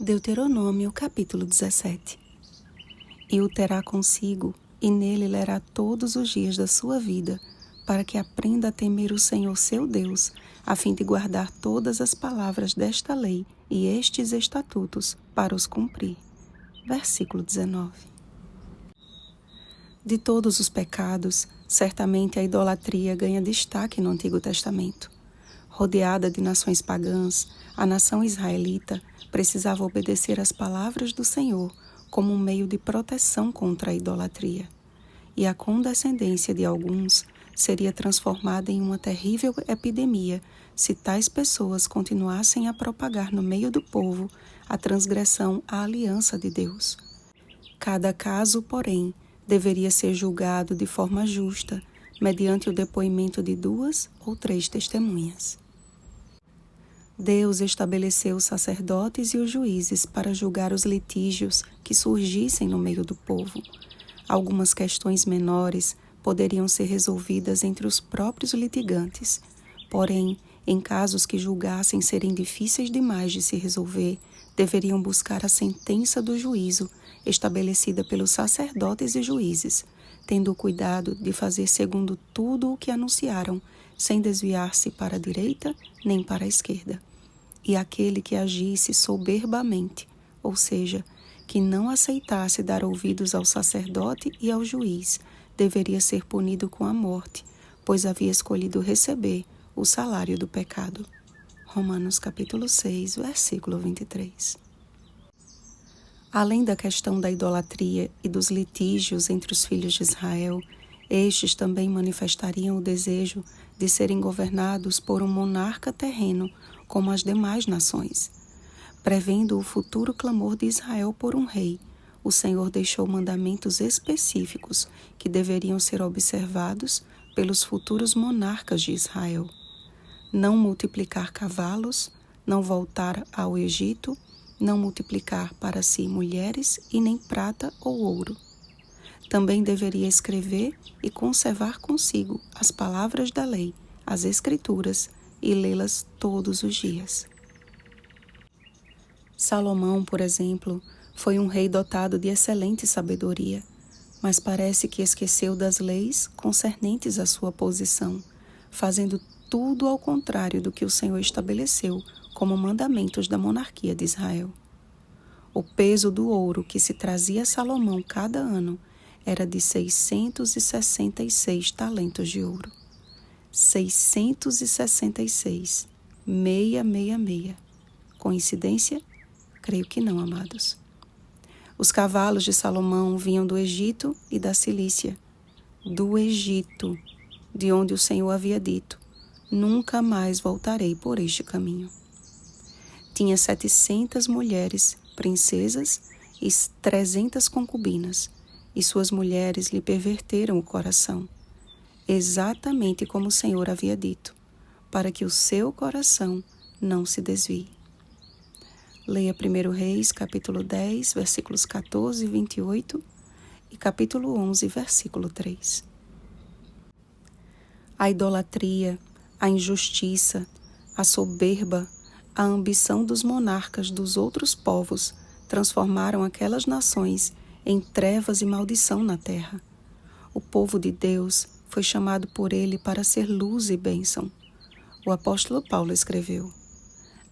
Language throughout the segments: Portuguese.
Deuteronômio capítulo 17. E o terá consigo, e nele lerá todos os dias da sua vida, para que aprenda a temer o Senhor seu Deus, a fim de guardar todas as palavras desta lei e estes estatutos para os cumprir. Versículo 19. De todos os pecados, certamente a idolatria ganha destaque no Antigo Testamento. Rodeada de nações pagãs, a nação israelita precisava obedecer às palavras do Senhor como um meio de proteção contra a idolatria. E a condescendência de alguns seria transformada em uma terrível epidemia se tais pessoas continuassem a propagar no meio do povo a transgressão à aliança de Deus. Cada caso, porém, deveria ser julgado de forma justa, mediante o depoimento de 2 ou 3 testemunhas. Deus estabeleceu os sacerdotes e os juízes para julgar os litígios que surgissem no meio do povo. Algumas questões menores poderiam ser resolvidas entre os próprios litigantes, porém, em casos que julgassem serem difíceis demais de se resolver, deveriam buscar a sentença do juízo estabelecida pelos sacerdotes e juízes, tendo o cuidado de fazer segundo tudo o que anunciaram, sem desviar-se para a direita nem para a esquerda. E aquele que agisse soberbamente, ou seja, que não aceitasse dar ouvidos ao sacerdote e ao juiz, deveria ser punido com a morte, pois havia escolhido receber o salário do pecado. Romanos capítulo 6, versículo 23. Além da questão da idolatria e dos litígios entre os filhos de Israel, estes também manifestariam o desejo de serem governados por um monarca terreno, como as demais nações. Prevendo o futuro clamor de Israel por um rei, o Senhor deixou mandamentos específicos que deveriam ser observados pelos futuros monarcas de Israel. Não multiplicar cavalos, não voltar ao Egito, não multiplicar para si mulheres e nem prata ou ouro. Também deveria escrever e conservar consigo as palavras da lei, as Escrituras, e lê-las todos os dias. Salomão, por exemplo, foi um rei dotado de excelente sabedoria, mas parece que esqueceu das leis concernentes à sua posição, fazendo tudo ao contrário do que o Senhor estabeleceu como mandamentos da monarquia de Israel. O peso do ouro que se trazia a Salomão cada ano era de 666 talentos de ouro. 666, 666. Coincidência? Creio que não, amados. Os cavalos de Salomão vinham do Egito e da Cilícia. Do Egito, de onde o Senhor havia dito: nunca mais voltarei por este caminho. Tinha 700 mulheres, princesas e 300 concubinas, e suas mulheres lhe perverteram o coração, exatamente como o Senhor havia dito, para que o seu coração não se desvie. Leia 1 Reis, capítulo 10, versículos 14 e 28, e capítulo 11, versículo 3. A idolatria, a injustiça, a soberba, a ambição dos monarcas dos outros povos transformaram aquelas nações em trevas e maldição na terra. O povo de Deus foi chamado por ele para ser luz e bênção. O apóstolo Paulo escreveu: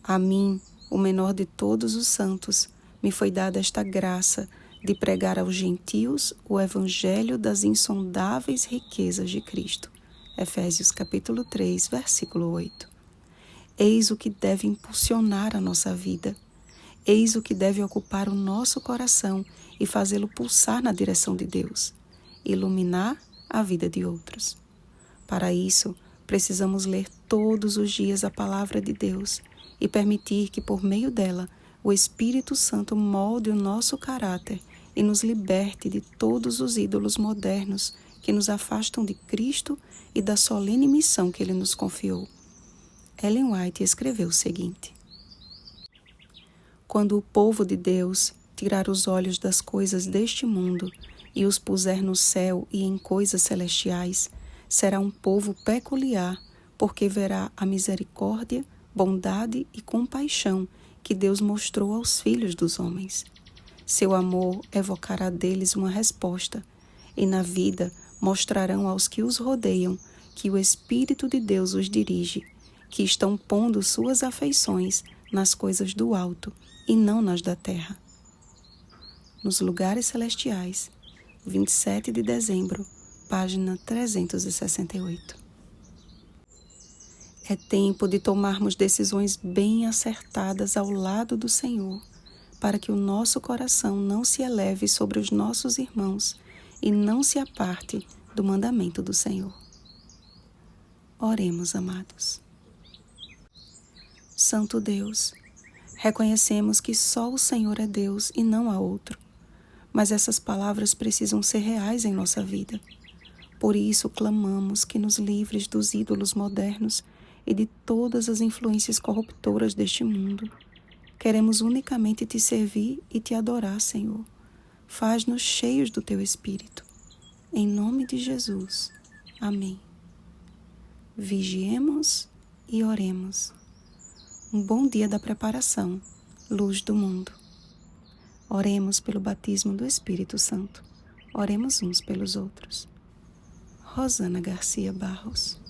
a mim, o menor de todos os santos, me foi dada esta graça de pregar aos gentios o evangelho das insondáveis riquezas de Cristo. Efésios capítulo 3, versículo 8. Eis o que deve impulsionar a nossa vida. Eis o que deve ocupar o nosso coração e fazê-lo pulsar na direção de Deus. Iluminar a vida de outros. Para isso, precisamos ler todos os dias a palavra de Deus e permitir que, por meio dela, o Espírito Santo molde o nosso caráter e nos liberte de todos os ídolos modernos que nos afastam de Cristo e da solene missão que Ele nos confiou. Ellen White escreveu o seguinte: quando o povo de Deus tirar os olhos das coisas deste mundo e os puser no céu e em coisas celestiais, será um povo peculiar, porque verá a misericórdia, bondade e compaixão que Deus mostrou aos filhos dos homens. Seu amor evocará deles uma resposta, e na vida mostrarão aos que os rodeiam que o Espírito de Deus os dirige, que estão pondo suas afeições nas coisas do alto e não nas da terra. Nos Lugares Celestiais, 27 de dezembro, página 368. É tempo de tomarmos decisões bem acertadas ao lado do Senhor, para que o nosso coração não se eleve sobre os nossos irmãos e não se aparte do mandamento do Senhor. Oremos, amados. Santo Deus, reconhecemos que só o Senhor é Deus e não há outro, mas essas palavras precisam ser reais em nossa vida. Por isso clamamos que nos livres dos ídolos modernos e de todas as influências corruptoras deste mundo. Queremos unicamente te servir e te adorar, Senhor. Faz-nos cheios do teu Espírito. Em nome de Jesus. Amém. Vigiemos e oremos. Um bom dia da preparação, luz do mundo. Oremos pelo batismo do Espírito Santo. Oremos uns pelos outros. Rosana Garcia Barros.